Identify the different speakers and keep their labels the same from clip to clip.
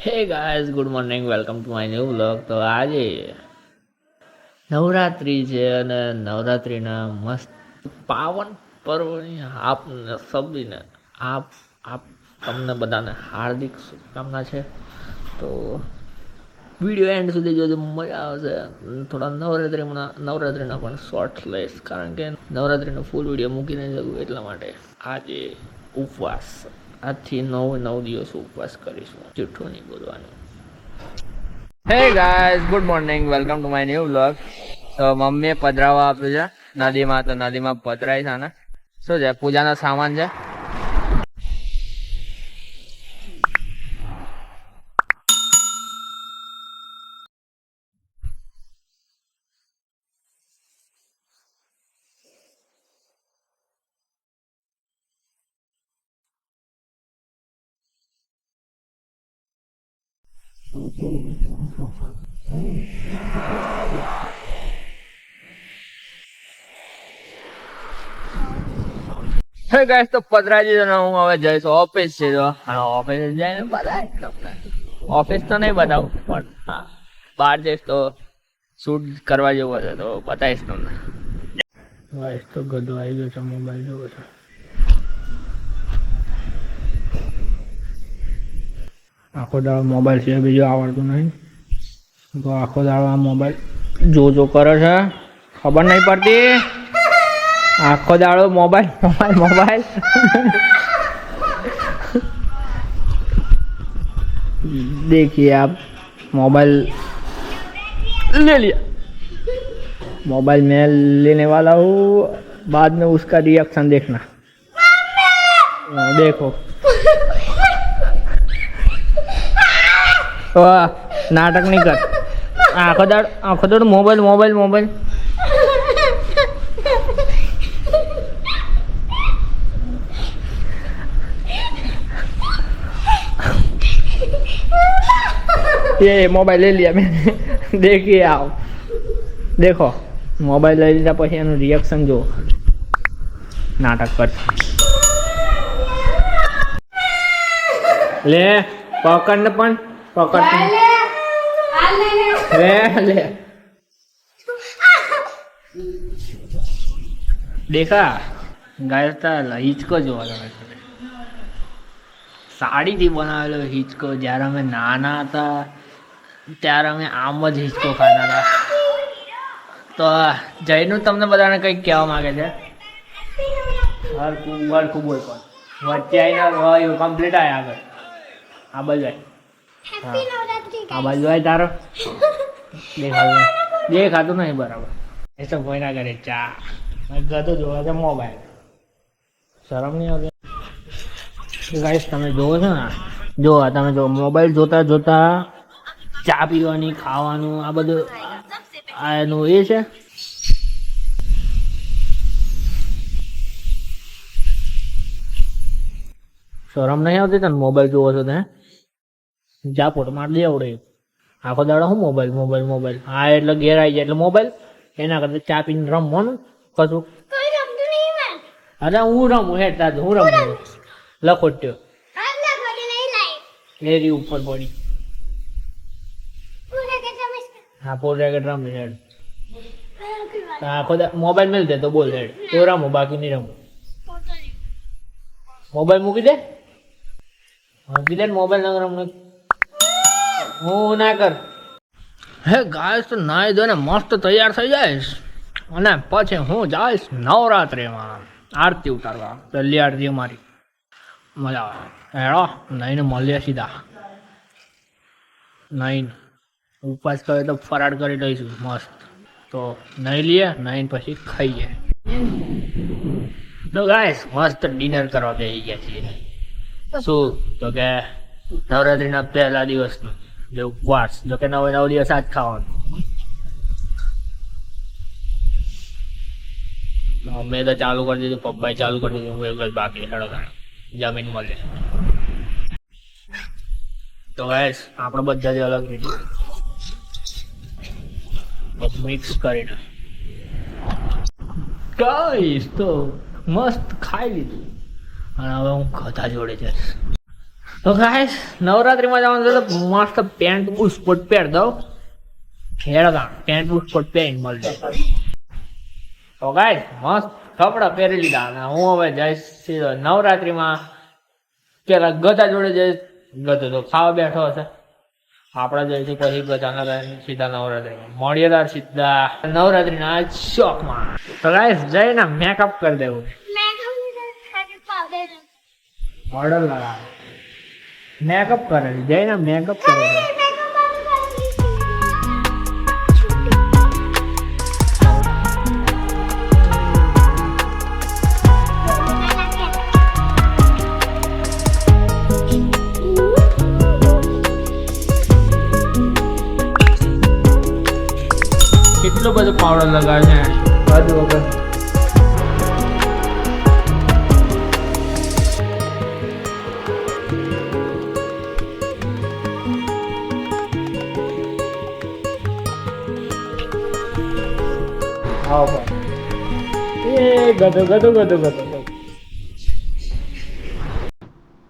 Speaker 1: Hey guys good morning welcome to my new vlog. તો આજે નવરાત્રિ છે અને નવરાત્રિના મસ્ત પાવન પર્વની આપને સબીને આપ તમને બધાને હાર્દિક શુભકામના છે. તો વિડીયો એન્ડ સુધી જોજો, મજા આવશે. થોડા નવરાત્રિના પણ શોર્ટ્સ લઈશ, કારણ કે નવરાત્રિનો ફૂલ વિડીયો મૂકી નહીં શકું, એટલા માટે આજે ઉપવાસ. આજથી 9 દિવસ ઉપવાસ કરીશું, જૂઠું નહીં બોલવાનું. Hey guys good morning welcome to my new vlog. તો મમ્મીએ પધરાવા આપ્યું છે નદીમાં, તો નદીમાં પધરાય છે ને શું છે, પૂજાનો સામાન છે. હે ગાઈસ તો પધરાઈ દીધો ને હું હવે જઈશ ઓફિસ છે. તો ઓફિસ જઈને બતાવીશ તમને. ઓફિસ તો નહીં બતાવું, પણ હા બહાર જઈશ તો શૂટ કરવા જેવું હશે તો બતાવીશ તમને. ગાઈસ તો ગધો આવી ગયો છે, મોબાઈલ જોવો છે. આખો દાડો મોબાઈલ છે, બીજું આવડતું નહીં, તો આખો દાડો આ મોબાઈલ જો કરે છે, ખબર નહીં પડતી. આખો દાડો મોબાઈલ देखिए आप मोबाइल ले लिया, मोबाइल मैं लेने वाला हूँ, बाद में उसका रिएक्शन देखना. देखो नाटक नहीं कर. आखो दाड़ मोबाइल ये मोबाइल ले लिया मैंने. देखिए आओ, देखो मोबाइल ले લીધા પછી એનું રિએક્શન જો, નાટક કર. લે પકડ ને, પણ પકડ લે દેખા ગાયતા હિચકો જોવા તમે. સાડીથી બનાવેલો હિચકો. જ્યારે અમે નાના હતા ત્યારે અમે આમ જ હિચકો ખાતા હતા. તો જયનું તમને બધાને કંઈક કહેવા માંગે છે. હરખું બોલ પણ વચ્ચે આવીને કમ્પ્લીટ આવ્યા આગળ. આ બાજુ આ બાજુ આવી તારો દેખાતું નહીં બરાબર. એ તો કોઈ ના કરે ચા ગતો જોવા છે મોબાઈલ. શરમ નહીં આવતી ગાઈસ? તમે જોવો છો ને, તમે જો મોબાઈલ જોતા ચા પીવાની, ખાવાનું, આ બધું આ એનું એ છે. શરમ નહીં આવતી તને? મોબાઈલ જોવો છો તે જા ફોટો માર દે આવડે. આખો દાડો શું મોબાઈલ. હા એટલે ઘેર આવી જાય એટલે મોબાઈલ. એના કરતા ચા પીને રમવાનું કશું. અરે હું રમું હેઠતા હું રમું લખોટ્યો એરી ઉપર પડી. હા પોલ રેકેટ રમી હેડ. આખો મોબાઈલ મેળ દે તો બોલ હેડ તો રમો, બાકી નહીં રમો. મોબાઈલ મૂકી દે ને મોબાઈલ ના રમ. હું ના કર. હે ગાઈસ તો નાઈ ધોઈને મસ્ત તૈયાર થઈ જાઈશ અને પછી હું જઈશ નવરાત્રિમાં આરતી ઉતારવા. પહેલી આરતી અમારી, મજા આવે. હેડો નહીં મળીએ સીધા. નહીં ઉપવાસ કરે તો ફરાળ કરી લઈશું મસ્ત. તો નહીં લઈએ, નહીં પછી ખાઈએ. તો ગાઈસ મસ્ત ડિનર કરવા બેસી ગયા છીએ. શું તો કે નવરાત્રિના પહેલા દિવસનું જે ઉપવાસ, જો કે 9 દિવસ આ જ ખાવાનું. મેં તો ચાલુ કરી દીધું, પપ્પાએ ચાલુ કરી દીધું, હું એક જ બાકી. હેડો જમીન મળે. તો ગાઈસ આપણે બધાથી અલગ રીતે મિક્સ કરીને ગાઈસ તો મસ્ત ખાઈ લીધું. અને હવે હું ગધા જોડે જઈશ. તો ગાઈસ નવરાત્રીમાં જવાનું છે તો મસ્ત પેન્ટ બુટ પહેર દઉં ખેડગા પેન્ટ બુટ પહેરીને મળશે. તો ગાઈસ મસ્ત કપડા પહેરી લીધા અને હું હવે જઈશ સીધો નવરાત્રીમાં. પેલા ગધા જોડે જઈશ, ગધો તો ખાવા બેઠો હશે, આપણે જઈશું પછી ગધાના સીધા નવરાત્રીમાં મળીએ તાર સીધા નવરાત્રીના શોખમાં. તો ગાઈસ જઈને મેકઅપ કરી દેવું, મોડલ લગાવે મેકઅપ કરે જઈને મેકઅપ કરે. કેટલું બધું પાવડર લગાવે છે બધું વગર.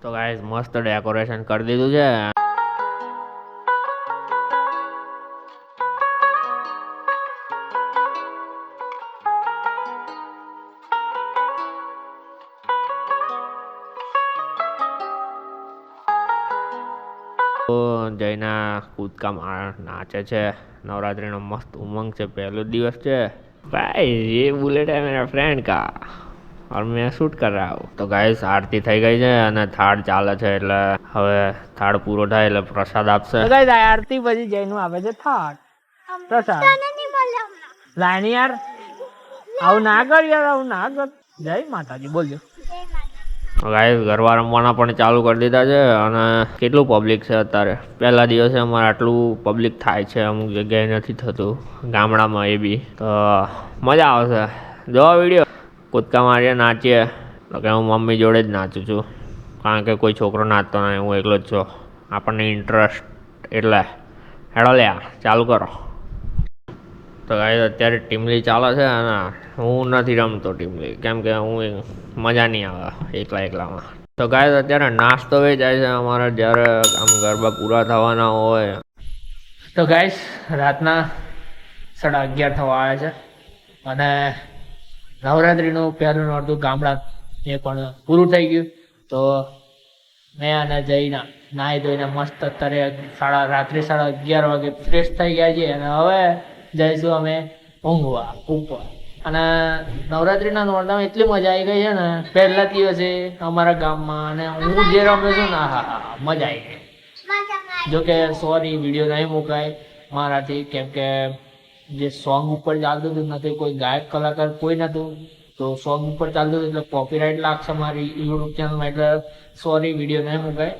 Speaker 1: તો ગાઈસ મસ્ત ડેકોરેશન કરી દીધું છે. જયના કૂદકા નાચે છે. નવરાત્રીનો મસ્ત ઉમંગ છે, પહેલો દિવસ છે. भाई ये बुलेट है मेरा फ्रेंड का और मैं शूट कर रहा हूँ. તો ગાઈસ આરતી થઈ ગઈ છે અને થાળ ચાલે છે એટલે હવે થાળ પૂરો થાય એટલે પ્રસાદ આપશે. ગાઈસ આરતી પછી જયનું આવે છે થાળ પ્રસાદ. લાઈન યાર આવું ના કર યાર, આવું ના કર. જય માતાજી બોલજો. ગાઈસ ગરબા રમવાના પણ ચાલુ કરી દીધા છે અને કેટલું પબ્લિક છે અત્યારે. પહેલા દિવસે અમારે આટલું પબ્લિક થાય છે, અમુક જગ્યાએ નથી થતું ગામડામાં એ બી. તો મજા આવશે, જોવા વિડીયો. કૂદકા મારીએ નાચીએ. તો કે હું મમ્મી જોડે જ નાચું છું કારણ કે કોઈ છોકરો નાચતો નહીં, હું એકલો જ છું. આપણને ઇન્ટરેસ્ટ એટલે હેડો લ્યા ચાલુ કરો. તો ગાઈસ અત્યારે ટીમલી ચાલે છે અને હું નથી રમતો ટીમલી કેમ કે હું મજા નહીં આવે એકલામાં. તો ગાઈસ અત્યારે નાસ્તો વેચાય છે અમારે જ્યારે આમ ગરબા પૂરા થવાના હોય. તો ગાઈસ રાતના 11:30 થવા આવ્યા છે અને નવરાત્રીનું પહેલું નોરતું ગામડા એ પણ પૂરું થઈ ગયું. તો મેં અને જઈને નાહી ધોઈને મસ્ત અત્યારે રાત્રે 11:30 વાગે ફ્રેશ થઈ ગયા છીએ અને હવે જઈશું અમે ઊંઘવા ઉપર. અને નવરાત્રીના નોરતામાં એટલી મજા આવી ગઈ છે ને પહેલા દિવસે અમારા ગામમાં, અને હું જે રમ્યો છું ને હા મજા આવી ગઈ. જોકે સોરી વિડીયો નહીં મુકાય મારાથી કેમ કે જે સોંગ ઉપર ચાલતું હતું નથી, કોઈ ગાયક કલાકાર કોઈ નહોતું. તો સોંગ ઉપર ચાલતું હતું એટલે કોપીરાઇટ લાગશે મારી યુટ્યુબ ચેનલમાં, એટલે સોરી વિડીયો નહીં મુકાય.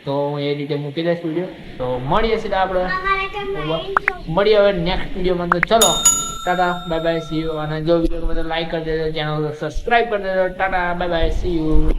Speaker 1: તો હું એ રીતે મૂકી દઈશ વિડીયો. તો મળીએ સીધા આપણે મળીએ હવે નેક્સ્ટ વિડીયોમાં. તો ચલો Tata bye bye see you. અને જો વિડીયો તો લાઈક કરી દેજો, ચેનલ સબસ્ક્રાઈબ કરી દેજો. Tata bye bye see you.